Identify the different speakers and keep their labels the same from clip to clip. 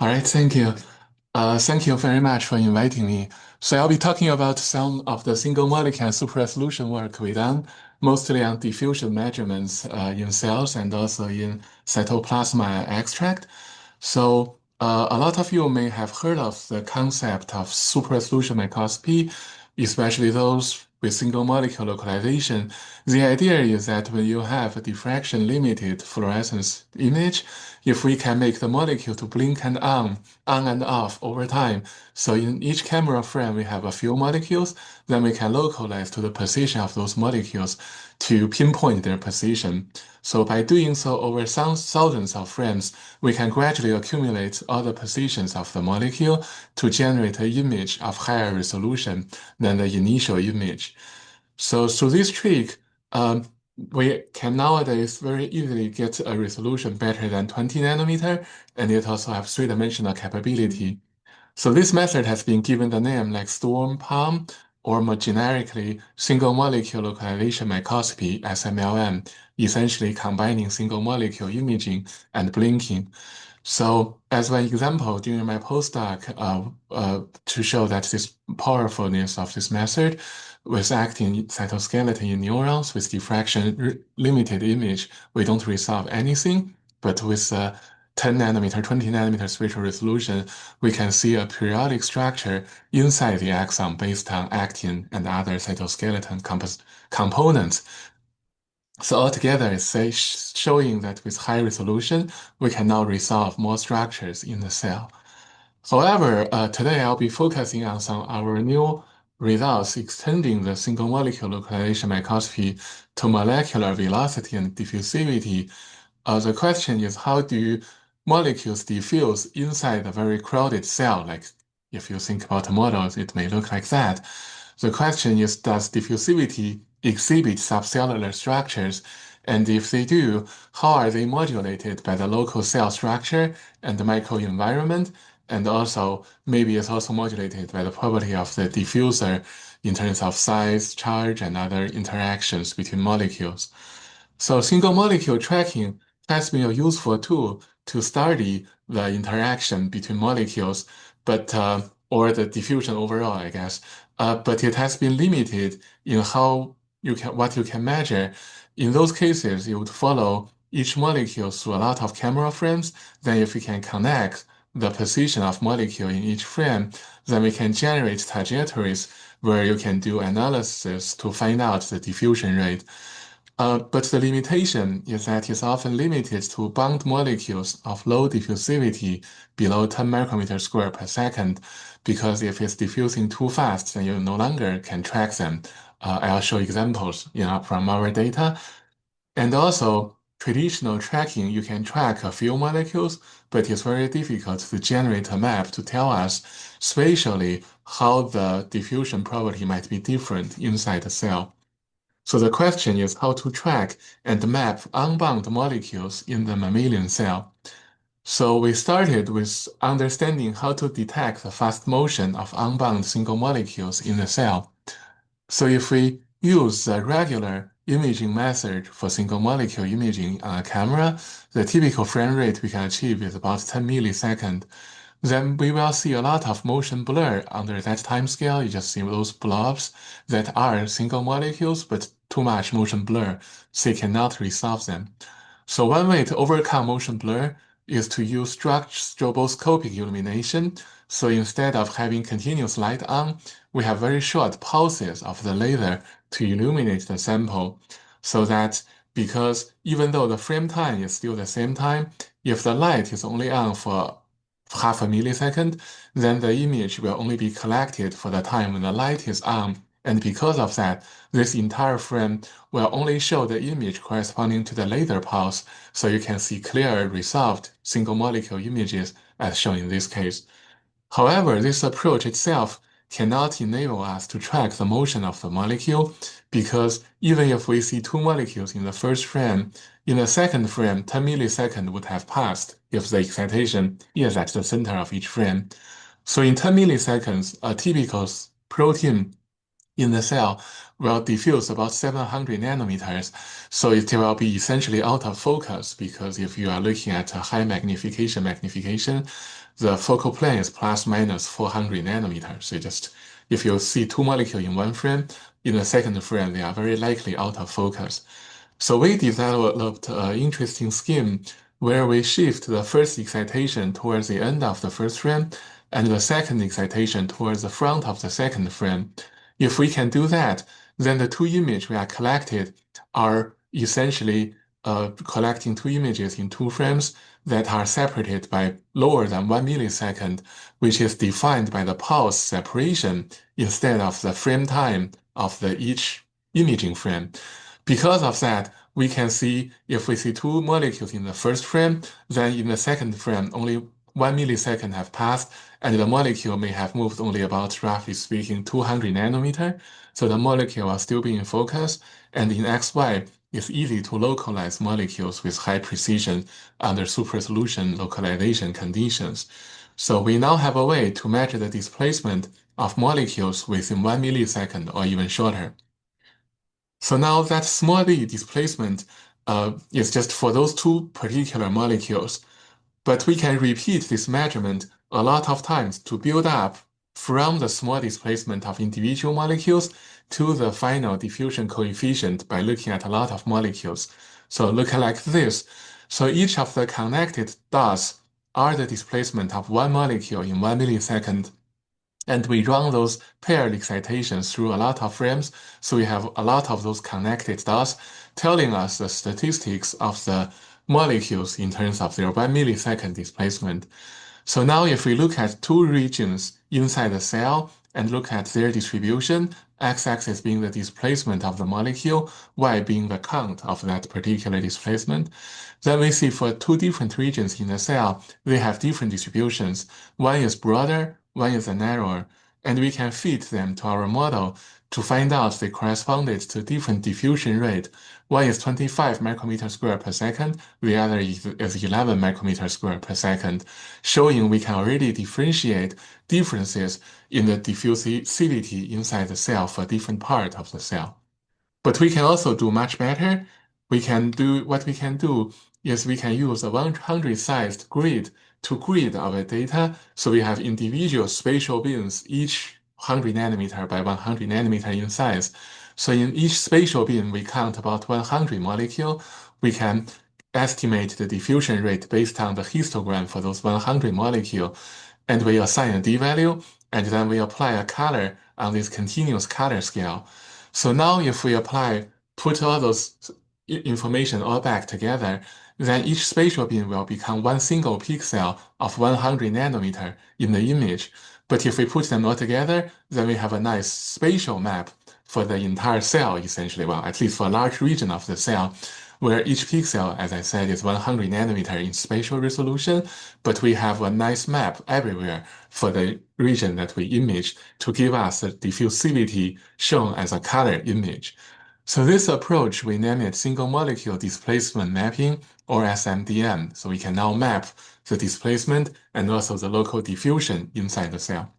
Speaker 1: All right, thank you. Thank you very much for inviting me. So I'll be talking about some of the single molecule super resolution work we done, mostly on diffusion measurements in cells and also in cytoplasma extract. So a lot of you may have heard of the concept of super resolution microscopy, especially those with single molecule localization. The idea is that when you have a diffraction limited fluorescence image, if we can make the molecule to blink and on and off over time, so in each camera frame we have a few molecules, then we can localize to the position of those molecules to pinpoint their position. So by doing so over some thousands of frames, we can gradually accumulate all the positions of the molecule to generate an image of higher resolution than the initial image. So through this trick, we can nowadays very easily get a resolution better than 20 nanometer, and it also has three-dimensional capability. So this method has been given the name like storm palm, or more generically, single molecule localization microscopy, SMLM, essentially combining single molecule imaging and blinking. So as one example, during my postdoc, to show that this powerfulness of this method was acting cytoskeleton in neurons with diffraction limited image, we don't resolve anything, but with 10 nanometer, 20 nanometer spatial resolution, we can see a periodic structure inside the axon based on actin and other cytoskeleton components. So altogether, it's showing that with high resolution, we can now resolve more structures in the cell. However, today I'll be focusing on some of our new results extending the single molecule localization microscopy to molecular velocity and diffusivity. The question is, how do molecules diffuse inside a very crowded cell? Like if you think about models, it may look like that. The question is, does diffusivity exhibit subcellular structures? And if they do, how are they modulated by the local cell structure and the microenvironment? And also, maybe it's also modulated by the property of the diffuser in terms of size, charge, and other interactions between molecules. So single molecule tracking has been a useful tool to study the interaction between molecules, but or the diffusion overall, I guess. But it has been limited in how what you can measure. In those cases, you would follow each molecule through a lot of camera frames. Then if you can connect the position of molecule in each frame, then we can generate trajectories where you can do analysis to find out the diffusion rate. But the limitation is that it's often limited to bound molecules of low diffusivity below 10 micrometers square per second, because if it's diffusing too fast, then you no longer can track them. I'll show examples from our data. And also, traditional tracking, you can track a few molecules, but it's very difficult to generate a map to tell us spatially how the diffusion property might be different inside the cell. So the question is how to track and map unbound molecules in the mammalian cell. So we started with understanding how to detect the fast motion of unbound single molecules in the cell. So if we use the regular imaging method for single molecule imaging on a camera, the typical frame rate we can achieve is about 10 milliseconds. Then we will see a lot of motion blur under that time scale. You just see those blobs that are single molecules, but too much motion blur, so you cannot resolve them. So one way to overcome motion blur is to use stroboscopic illumination. So instead of having continuous light on, we have very short pulses of the laser to illuminate the sample, so that because even though the frame time is still the same time, if the light is only on for half a millisecond, then the image will only be collected for the time when the light is on. And because of that, this entire frame will only show the image corresponding to the laser pulse, so you can see clear resolved single molecule images as shown in this case. However, this approach itself cannot enable us to track the motion of the molecule, because even if we see two molecules in the first frame, in the second frame, 10 milliseconds would have passed if the excitation is at the center of each frame. So in 10 milliseconds, a typical protein in the cell will diffuse about 700 nanometers. So it will be essentially out of focus, because if you are looking at a high magnification, the focal plane is plus minus 400 nanometers. So if you see two molecules in one frame, in the second frame, they are very likely out of focus. So we developed an interesting scheme where we shift the first excitation towards the end of the first frame and the second excitation towards the front of the second frame. If we can do that, then the two images we are collected are essentially collecting two images in two frames that are separated by lower than 1 millisecond, which is defined by the pulse separation instead of the frame time of each imaging frame. Because of that, we can see if we see two molecules in the first frame, then in the second frame, only 1 millisecond have passed, and the molecule may have moved only about, roughly speaking, 200 nanometer. So the molecule will still be in focus, and in XY, it's easy to localize molecules with high precision under super resolution localization conditions. So we now have a way to measure the displacement of molecules within 1 millisecond or even shorter. So now that small d displacement is just for those two particular molecules, but we can repeat this measurement a lot of times to build up from the small displacement of individual molecules to the final diffusion coefficient by looking at a lot of molecules. So look like this. So each of the connected dots are the displacement of one molecule in 1 millisecond. And we run those paired excitations through a lot of frames. So we have a lot of those connected dots telling us the statistics of the molecules in terms of their 1 millisecond displacement. So now if we look at two regions inside the cell and look at their distribution, x-axis being the displacement of the molecule, y being the count of that particular displacement, then we see for two different regions in the cell, they have different distributions. One is broader, one is narrower, and we can fit them to our model to find out they corresponded to different diffusion rate. One is 25 micrometer square per second, the other is 11 micrometer square per second, showing we can already differentiate differences in the diffusivity inside the cell for different part of the cell. But we can also do much better. What we can do is we can use a 100-sized grid to grid our data. So we have individual spatial bins, each 100 nanometer by 100 nanometer in size. So in each spatial bin, we count about 100 molecule. We can estimate the diffusion rate based on the histogram for those 100 molecule, and we assign a d-value, and then we apply a color on this continuous color scale. So now if we put all those information all back together, then each spatial bin will become one single pixel of 100 nanometer in the image. But if we put them all together, then we have a nice spatial map for the entire cell, essentially, well, at least for a large region of the cell, where each pixel, as I said, is 100 nanometer in spatial resolution, but we have a nice map everywhere for the region that we image to give us the diffusivity shown as a color image. So this approach, we name it single molecule displacement mapping, or SMDM. So we can now map the displacement and also the local diffusion inside the cell.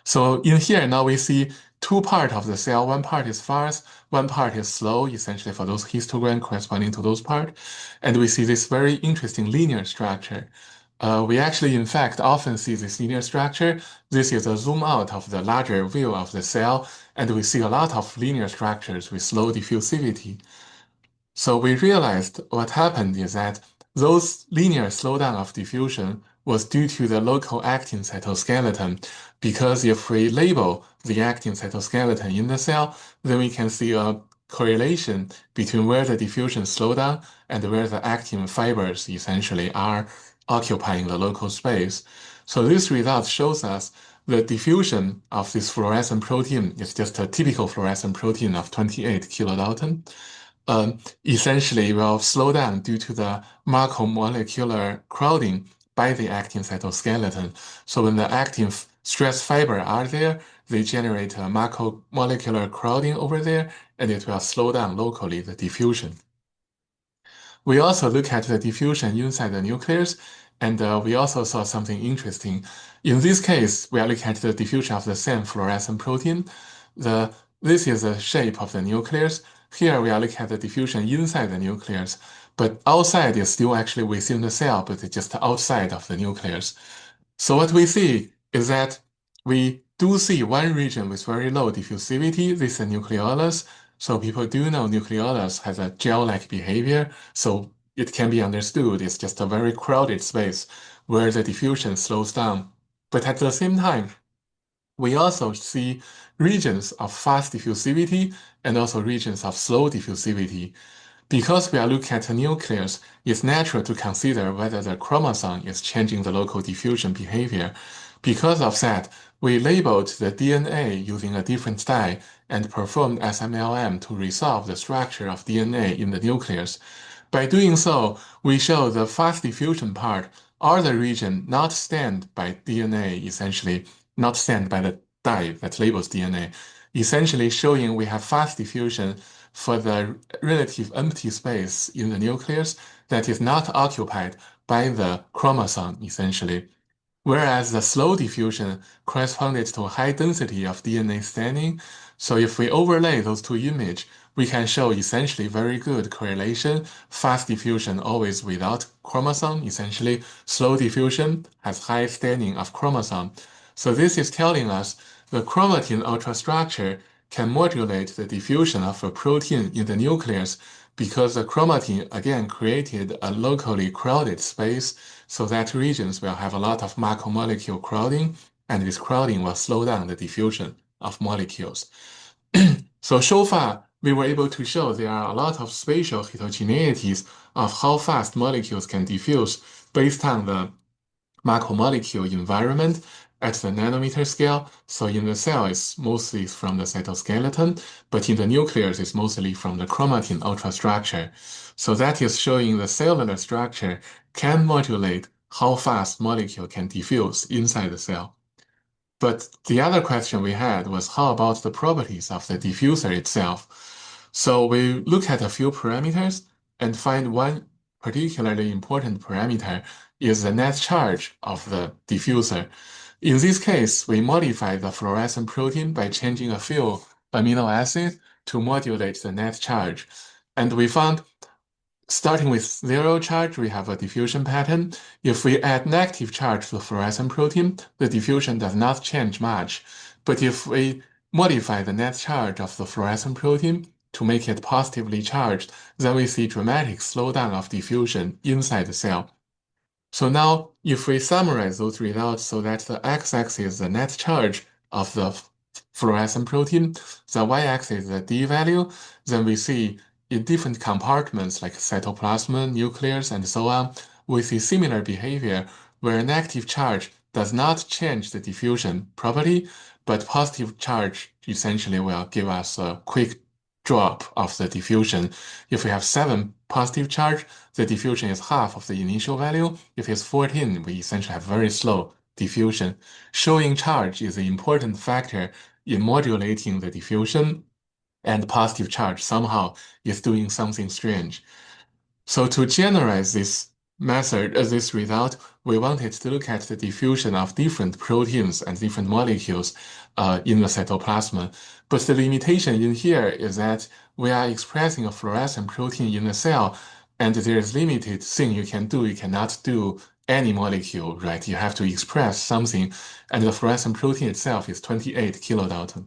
Speaker 1: So in here, now we see two parts of the cell. One part is fast, one part is slow, essentially for those histograms corresponding to those parts. And we see this very interesting linear structure. We actually, in fact, often see this linear structure. This is a zoom out of the larger view of the cell, and we see a lot of linear structures with low diffusivity. So we realized what happened is that those linear slowdown of diffusion was due to the local actin cytoskeleton, because if we label the actin cytoskeleton in the cell, then we can see a correlation between where the diffusion slowed down and where the actin fibers essentially are occupying the local space. So this result shows us the diffusion of this fluorescent protein is just a typical fluorescent protein of 28 kilodalton. Essentially will slow down due to the macromolecular crowding by the actin cytoskeleton. So when the actin stress fiber are there, they generate a macromolecular crowding over there, and it will slow down locally the diffusion. We also look at the diffusion inside the nucleus, and we also saw something interesting. In this case, we are looking at the diffusion of the same fluorescent protein. This is the shape of the nucleus. Here we are looking at the diffusion inside the nucleus, but outside is still actually within the cell, but it's just outside of the nucleus. So what we see is that we do see one region with very low diffusivity. This is the nucleolus. So people do know nucleolus has a gel-like behavior. So it can be understood it's just a very crowded space where the diffusion slows down. But at the same time, we also see regions of fast diffusivity and also regions of slow diffusivity. Because we are looking at the nucleus, it's natural to consider whether the chromosome is changing the local diffusion behavior. Because of that, we labeled the DNA using a different dye and performed SMLM to resolve the structure of DNA in the nucleus. By doing so, we show the fast diffusion part are the region not stained by DNA, essentially, not stained by the dye that labels DNA, essentially showing we have fast diffusion for the relative empty space in the nucleus that is not occupied by the chromosome, essentially. Whereas the slow diffusion corresponded to a high density of DNA staining. So if we overlay those two images, we can show essentially very good correlation. Fast diffusion always without chromosome, essentially slow diffusion has high staining of chromosome. So this is telling us the chromatin ultrastructure can modulate the diffusion of a protein in the nucleus because the chromatin again created a locally crowded space so that regions will have a lot of macromolecule crowding, and this crowding will slow down the diffusion of molecules. So far, we were able to show there are a lot of spatial heterogeneities of how fast molecules can diffuse based on the macromolecule environment at the nanometer scale. So in the cell, it's mostly from the cytoskeleton, but in the nucleus, it's mostly from the chromatin ultrastructure. So that is showing the cellular structure can modulate how fast molecule can diffuse inside the cell. But the other question we had was how about the properties of the diffuser itself? So we look at a few parameters and find one particularly important parameter is the net charge of the diffuser. In this case, we modify the fluorescent protein by changing a few amino acids to modulate the net charge. And we found starting with zero charge, we have a diffusion pattern. If we add negative charge to the fluorescent protein, the diffusion does not change much. But if we modify the net charge of the fluorescent protein to make it positively charged, then we see dramatic slowdown of diffusion inside the cell. So now, if we summarize those results so that the x-axis is the net charge of the fluorescent protein, the y-axis is the d value, then we see in different compartments like cytoplasm, nucleus, and so on, we see similar behavior where negative charge does not change the diffusion property, but positive charge essentially will give us a quick drop of the diffusion. If we have 7 positive charge, the diffusion is half of the initial value. If it's 14, we essentially have very slow diffusion. Showing charge is an important factor in modulating the diffusion, and positive charge somehow is doing something strange. So to generalize this method, this result, we wanted to look at the diffusion of different proteins and different molecules in the cytoplasm. But the limitation in here is that we are expressing a fluorescent protein in the cell, and there is limited thing you can do. You cannot do any molecule, right? You have to express something, and the fluorescent protein itself is 28 kilodalton.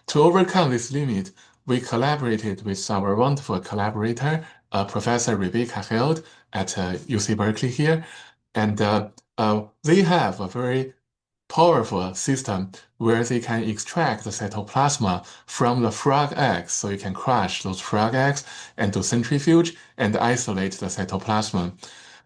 Speaker 1: To overcome this limit, we collaborated with our wonderful collaborator, Professor Rebecca Held at UC Berkeley here, and they have a very powerful system where they can extract the cytoplasma from the frog eggs. So you can crush those frog eggs and do centrifuge and isolate the cytoplasma.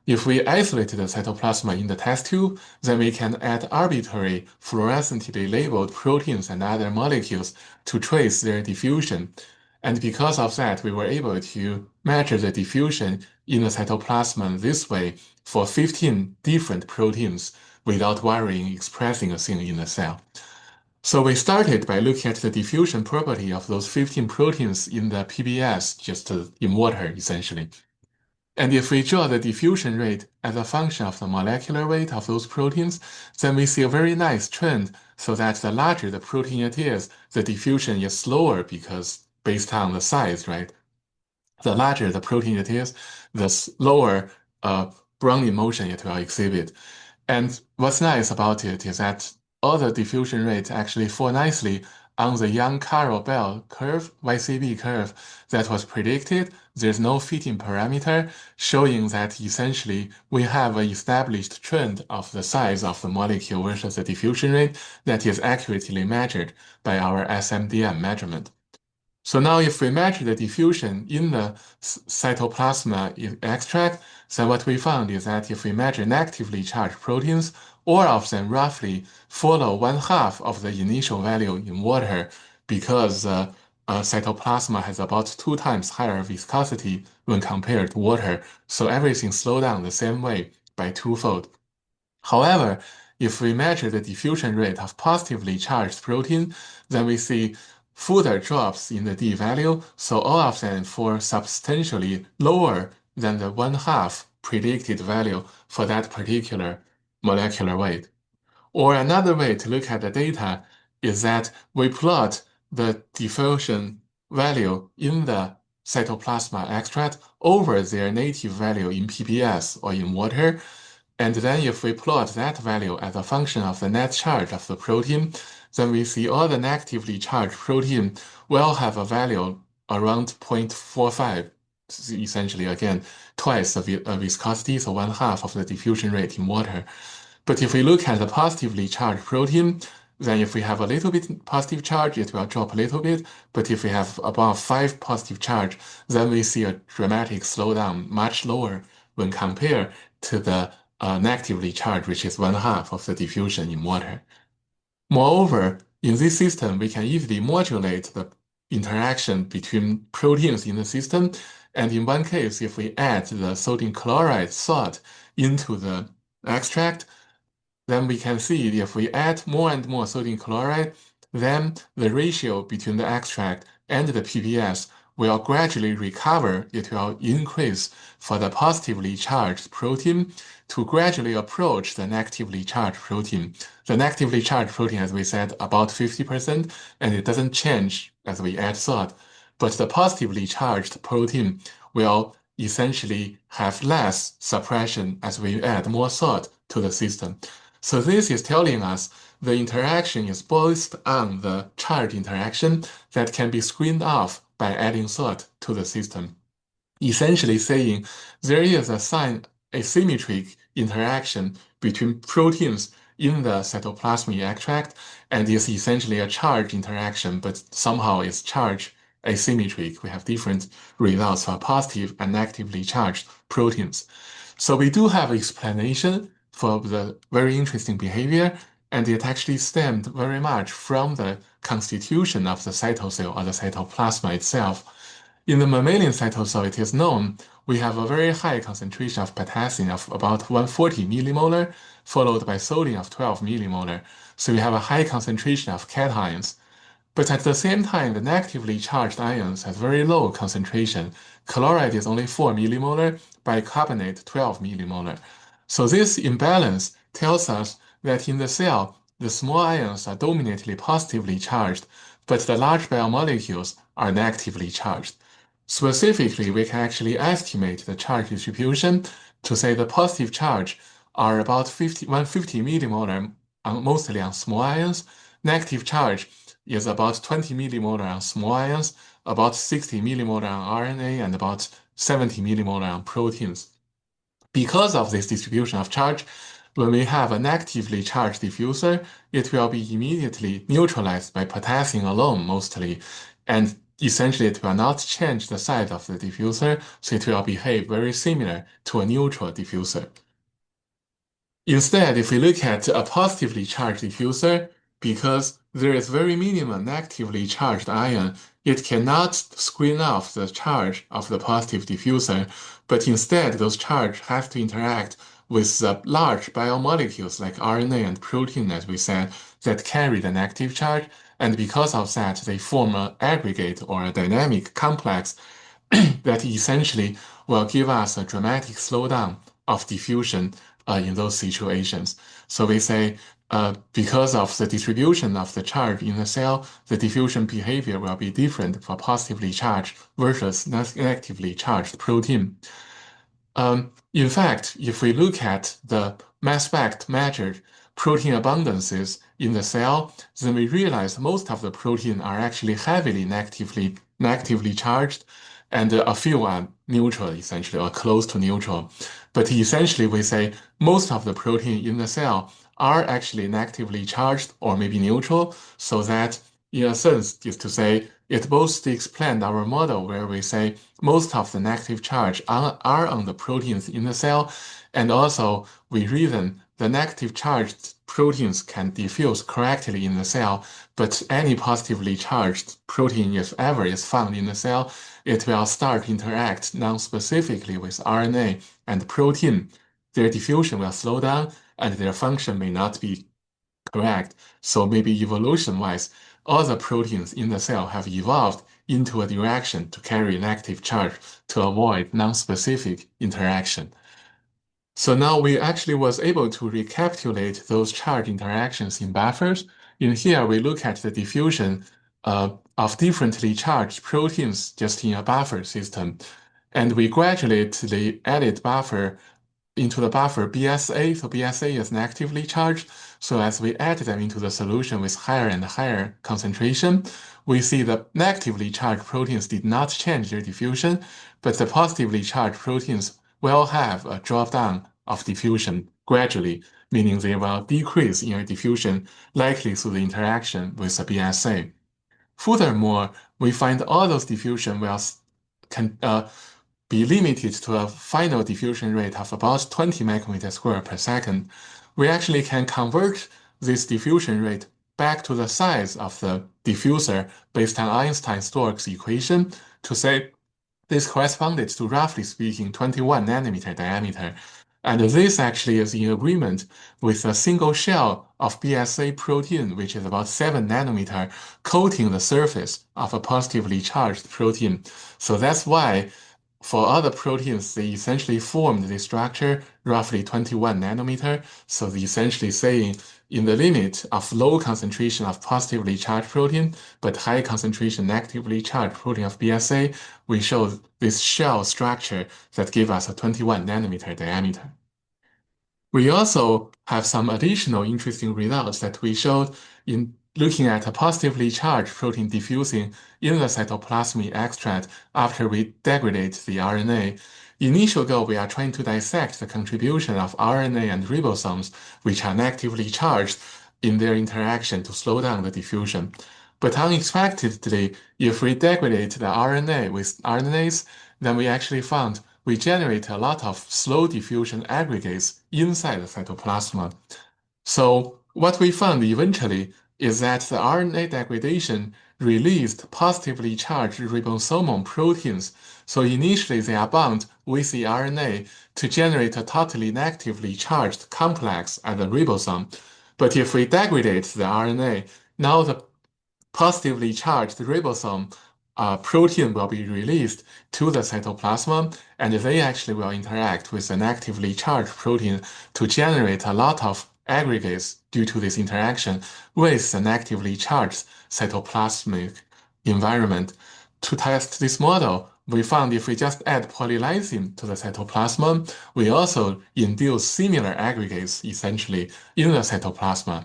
Speaker 1: If we isolate the cytoplasma in the test tube, then we can add arbitrary fluorescently labeled proteins and other molecules to trace their diffusion. And because of that, we were able to measure the diffusion in the cytoplasm this way for 15 different proteins without worrying expressing a thing in the cell. So we started by looking at the diffusion property of those 15 proteins in the PBS, just in water, essentially. And if we draw the diffusion rate as a function of the molecular weight of those proteins, then we see a very nice trend so that the larger the protein it is, the diffusion is slower because based on the size, right? The larger the protein it is, the slower uh, Brownian motion it will exhibit. And what's nice about it is that all the diffusion rates actually fall nicely on the Young-Carroll-Bell curve, YCB curve, that was predicted. There's no fitting parameter showing that essentially we have an established trend of the size of the molecule versus the diffusion rate that is accurately measured by our SMDM measurement. So now if we measure the diffusion in the cytoplasma extract, then what we found is that if we measure negatively charged proteins, all of them roughly follow one half of the initial value in water because cytoplasma has about 2 times higher viscosity when compared to water. So everything slows down the same way by twofold. However, if we measure the diffusion rate of positively charged protein, then we see further drops in the D value, so all of them fall substantially lower than the one half predicted value for that particular molecular weight. Or another way to look at the data is that we plot the diffusion value in the cytoplasma extract over their native value in PBS or in water. And then if we plot that value as a function of the net charge of the protein, then we see all the negatively charged protein will have a value around 0.45, essentially again, twice the viscosity, so one half of the diffusion rate in water. But if we look at the positively charged protein, then if we have a little bit positive charge, it will drop a little bit. But if we have above 5 positive charge, then we see a dramatic slowdown, much lower when compared to the negatively charged, which is one half of the diffusion in water. Moreover, in this system, we can easily modulate the interaction between proteins in the system. And in one case, if we add the sodium chloride salt into the extract, then we can see if we add more and more sodium chloride, then the ratio between the extract and the PBS will gradually recover. It will increase for the positively charged protein to gradually approach the negatively charged protein. The negatively charged protein, as we said, about 50%, and it doesn't change as we add salt. But the positively charged protein will essentially have less suppression as we add more salt to the system. So this is telling us the interaction is based on the charge interaction that can be screened off by adding salt to the system. Essentially saying there is a sign asymmetric interaction between proteins in the cytoplasmic extract, and is essentially a charge interaction, but somehow it's charge asymmetric. We have different results for positive and negatively charged proteins. So we do have explanation for the very interesting behavior, and it actually stemmed very much from the constitution of the cytosol or the cytoplasma itself. In the mammalian cytosol, it is known we have a very high concentration of potassium of about 140 millimolar, followed by sodium of 12 millimolar. So we have a high concentration of cations. But at the same time, the negatively charged ions have very low concentration. Chloride is only 4 millimolar, bicarbonate 12 millimolar. So this imbalance tells us that in the cell, the small ions are dominantly positively charged, but the large biomolecules are negatively charged. Specifically, we can actually estimate the charge distribution to say the positive charge are about 150 millimolar, mostly on small ions. Negative charge is about 20 millimolar on small ions, about 60 millimolar on RNA, and about 70 millimolar on proteins. Because of this distribution of charge, when we have a negatively charged diffuser, it will be immediately neutralized by potassium alone mostly, and essentially it will not change the size of the diffuser, so it will behave very similar to a neutral diffuser. Instead, if we look at a positively charged diffuser, because there is very minimal negatively charged ion, it cannot screen off the charge of the positive diffuser, but instead those charge have to interact with the large biomolecules like RNA and protein, as we said, that carry the negative charge, and because of that, they form an aggregate or a dynamic complex that essentially will give us a dramatic slowdown of diffusion in those situations. So we say because of the distribution of the charge in the cell, the diffusion behavior will be different for positively charged versus negatively charged protein. In fact, if we look at the mass spec measured protein abundances in the cell, then we realize most of the protein are actually heavily negatively charged, and a few are neutral, essentially, or close to neutral. But essentially, we say most of the protein in the cell are actually negatively charged or maybe neutral, so that in a sense is to say it both explained our model where we say most of the negative charge are on the proteins in the cell, and also we reason the negative charged proteins can diffuse correctly in the cell, but any positively charged protein, if ever is found in the cell, it will start interact non-specifically with RNA and protein. Their diffusion will slow down, and their function may not be correct. So maybe evolution-wise, all the proteins in the cell have evolved into a direction to carry negative charge to avoid non-specific interaction. So now we actually was able to recapitulate those charge interactions in buffers. In here, we look at the diffusion of differently charged proteins just in a buffer system. And we graduate the added buffer into the buffer BSA. So BSA is negatively charged. So as we add them into the solution with higher and higher concentration, we see the negatively charged proteins did not change their diffusion, but the positively charged proteins will have a drop down of diffusion gradually, meaning they will decrease in their diffusion likely through the interaction with the BSA. Furthermore, we find all those diffusion will can be limited to a final diffusion rate of about 20 micrometers square per second. We actually can convert this diffusion rate back to the size of the diffuser based on Einstein-Stork's equation to say this corresponded to, roughly speaking, 21 nanometer diameter. And this actually is in agreement with a single shell of BSA protein, which is about 7 nanometer, coating the surface of a positively charged protein. So that's why for other proteins, they essentially formed the structure roughly 21 nanometer. So they essentially saying in the limit of low concentration of positively charged protein, but high concentration negatively charged protein of BSA, we show this shell structure that give us a 21 nanometer diameter. We also have some additional interesting results that we showed in looking at a positively charged protein diffusing in the cytoplasmic extract after we degrade the RNA. Initial goal, we are trying to dissect the contribution of RNA and ribosomes, which are negatively charged in their interaction to slow down the diffusion. But unexpectedly, if we degrade the RNA with RNase, then we actually found we generate a lot of slow diffusion aggregates inside the cytoplasm. So what we found eventually is that the RNA degradation released positively charged ribosomal proteins. So initially they are bound with the RNA to generate a totally negatively charged complex at the ribosome. But if we degrade the RNA, now the positively charged ribosome protein will be released to the cytoplasm, and they actually will interact with the negatively charged protein to generate a lot of aggregates due to this interaction with the negatively charged cytoplasmic environment. To test this model, we found if we just add polylysine to the cytoplasm, we also induce similar aggregates essentially in the cytoplasm.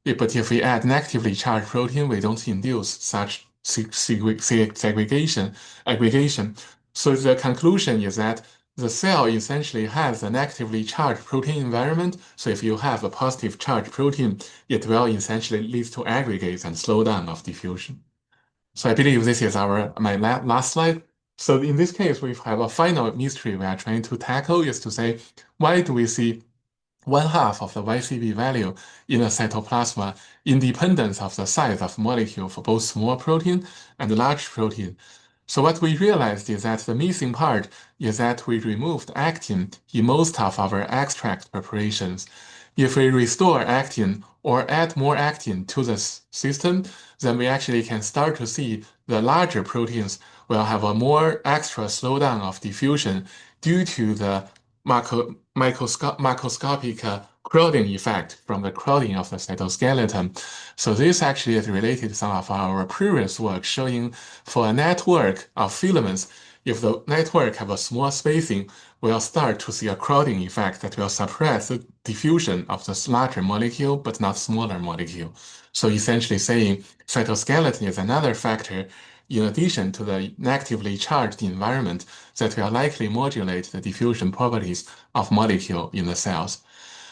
Speaker 1: But if we add negatively charged protein, we don't induce such segregation, aggregation. So the conclusion is that the cell essentially has a negatively charged protein environment. So if you have a positive charged protein, it will essentially lead to aggregates and slow down of diffusion. So I believe this is my last slide. So in this case, we have a final mystery we are trying to tackle is to say, why do we see one half of the YCB value in the cytoplasma, independent of the size of molecule for both small protein and large protein. So what we realized is that the missing part is that we removed actin in most of our extract preparations. If we restore actin or add more actin to the system, then we actually can start to see the larger proteins will have a more extra slowdown of diffusion due to the macroscopic crowding effect from the crowding of the cytoskeleton. So this actually is related to some of our previous work showing for a network of filaments, if the network have a small spacing, we'll start to see a crowding effect that will suppress the diffusion of the larger molecule, but not smaller molecule. So essentially saying cytoskeleton is another factor in addition to the negatively charged environment that will likely modulate the diffusion properties of molecule in the cells.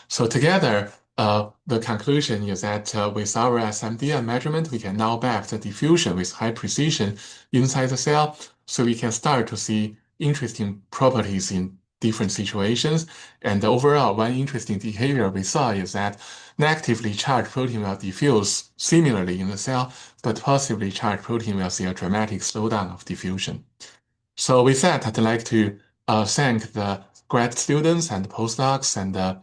Speaker 1: So together, the conclusion is that with our SMDM measurement, we can now map the diffusion with high precision inside the cell, so we can start to see interesting properties in different situations. And overall, one interesting behavior we saw is that negatively charged protein will diffuse similarly in the cell, but positively charged protein will see a dramatic slowdown of diffusion. So with that, I'd like to thank the grad students and postdocs and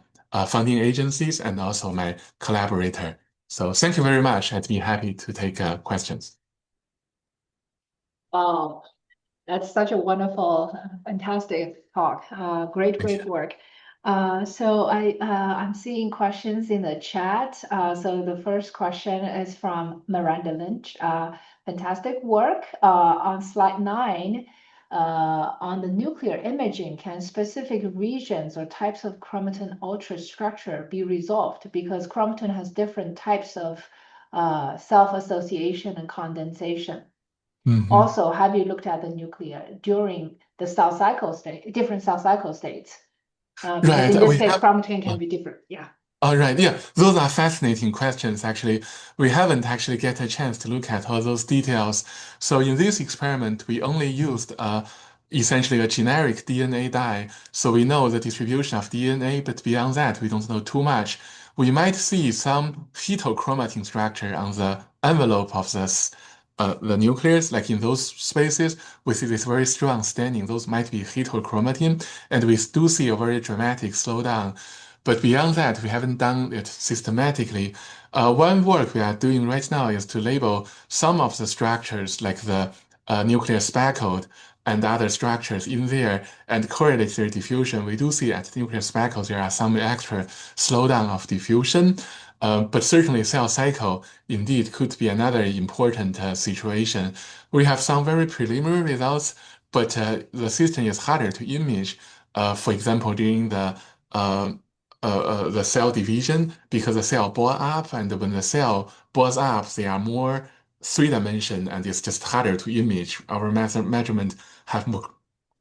Speaker 1: funding agencies and also my collaborator. So thank you very much. I'd be happy to take questions.
Speaker 2: Wow, that's such a wonderful, fantastic talk. Great,
Speaker 1: Thank you.
Speaker 2: great work. I'm seeing questions in the chat. So the first question is from Miranda Lynch. Fantastic work. On slide 9, on the nuclear imaging, can specific regions or types of chromatin ultrastructure be resolved? Because chromatin has different types of self-association and condensation.
Speaker 1: Mhm.
Speaker 2: Also, have you looked at the nuclear during the cell cycle state, different cell cycle states? Because
Speaker 1: Right.
Speaker 2: in this
Speaker 1: We
Speaker 2: case,
Speaker 1: have.
Speaker 2: chromatin can be different. Yeah.
Speaker 1: All right, yeah, those are fascinating questions. Actually, we haven't actually get a chance to look at all those details. So in this experiment, we only used essentially a generic DNA dye. So we know the distribution of DNA, but beyond that, we don't know too much. We might see some heterochromatin structure on the envelope of the nucleus, like in those spaces, we see this very strong staining. Those might be heterochromatin, and we do see a very dramatic slowdown. But beyond that, we haven't done it systematically. One work we are doing right now is to label some of the structures, like the nuclear speckle and other structures in there, and correlate their diffusion. We do see at nuclear speckles there are some extra slowdown of diffusion. But certainly cell cycle indeed could be another important situation. We have some very preliminary results, but the system is harder to image. For example, during uh, the cell division, because the cell bore up, and when the cell bores up, they are more three-dimension, and it's just harder to image. Our measurement have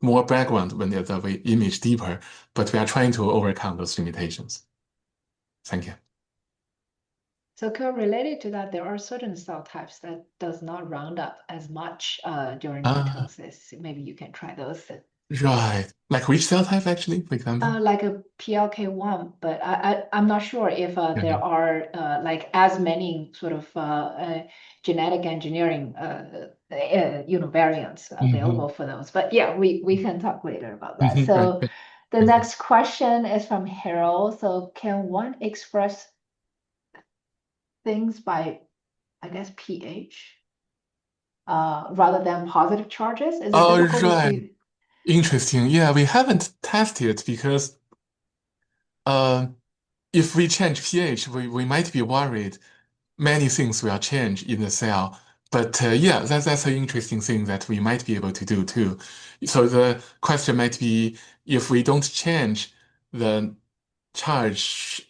Speaker 1: more background when we image deeper, but we are trying to overcome those limitations. Thank you.
Speaker 2: So correlated to that, there are certain cell types that does not round up as much during
Speaker 1: Ah,
Speaker 2: mitosis. Maybe you can try those.
Speaker 1: right. Like which cell type, actually, for example?
Speaker 2: Like a PLK1, but I'm not sure if there
Speaker 1: Okay.
Speaker 2: are like as many sort of genetic engineering variants
Speaker 1: Hmm.
Speaker 2: available for those. But yeah, we can talk later about that.
Speaker 1: Hmm. Right.
Speaker 2: So
Speaker 1: Right.
Speaker 2: the
Speaker 1: Thank you.
Speaker 2: next question is from Harold. So can one express things by, I guess, pH rather than positive charges? Is it
Speaker 1: All
Speaker 2: difficult to
Speaker 1: right.
Speaker 2: see?
Speaker 1: Interesting. Yeah, we haven't tested because uh, if we change pH, we might be worried many things will change in the cell. But yeah, that's an interesting thing that we might be able to do too. So the question might be if we don't change the charge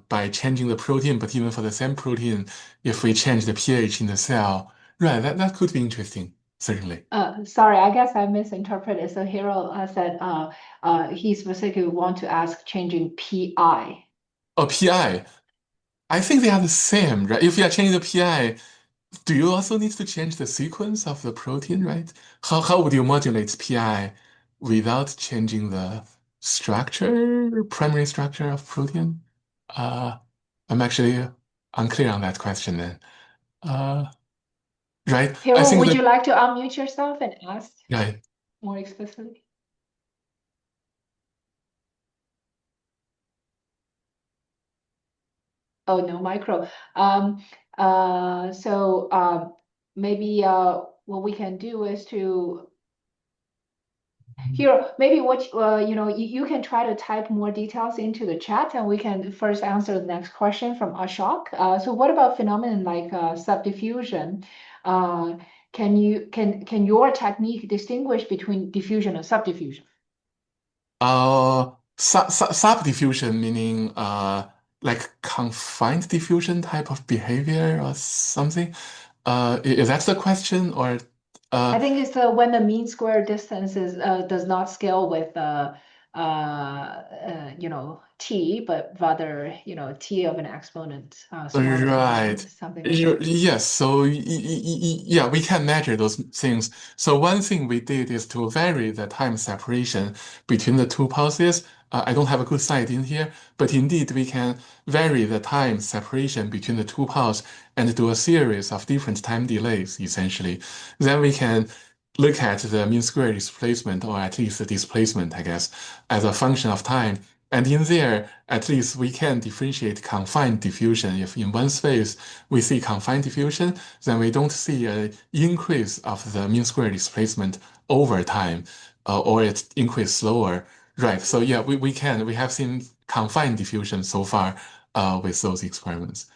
Speaker 1: by changing the protein, but even for the same protein, if we change the pH in the cell, right, that could be interesting, certainly.
Speaker 2: Sorry, I guess I misinterpreted. So Hero said he specifically want to ask changing PI.
Speaker 1: Oh, PI. I think they are the same, right? If you are changing the PI, do you also need to change the sequence of the protein, right? How would you modulate PI without changing the structure, primary structure of protein? Uh, I'm actually unclear on that question then. Uh, right. I
Speaker 2: Hero,
Speaker 1: think
Speaker 2: would
Speaker 1: that
Speaker 2: you like to unmute yourself and ask
Speaker 1: right.
Speaker 2: more explicitly? Oh, no micro. Um, so maybe what we can do is to Here, maybe what you can try to type more details into the chat, and we can first answer the next question from Ashok. So, what about phenomenon like subdiffusion? Uh, can your technique distinguish between diffusion and subdiffusion?
Speaker 1: Subdiffusion meaning like confined diffusion type of behavior or something. Is that the question or
Speaker 2: I
Speaker 1: uh
Speaker 2: think it's when the mean square distance is does not scale with t, but rather t of an exponent smaller than one,
Speaker 1: Right.
Speaker 2: something like that.
Speaker 1: Yes. So yeah, we can measure those things. So one thing we did is to vary the time separation between the two pulses. I don't have a good slide in here, but indeed we can vary the time separation between the two pulses and do a series of different time delays, essentially. Then we can look at the mean square displacement, or at least the displacement, I guess, as a function of time. And in there, at least we can differentiate confined diffusion. If in one space we see confined diffusion, then we don't see an increase of the mean square displacement over time, or it increase slower. Right. So yeah, we have seen confined diffusion so far with those experiments.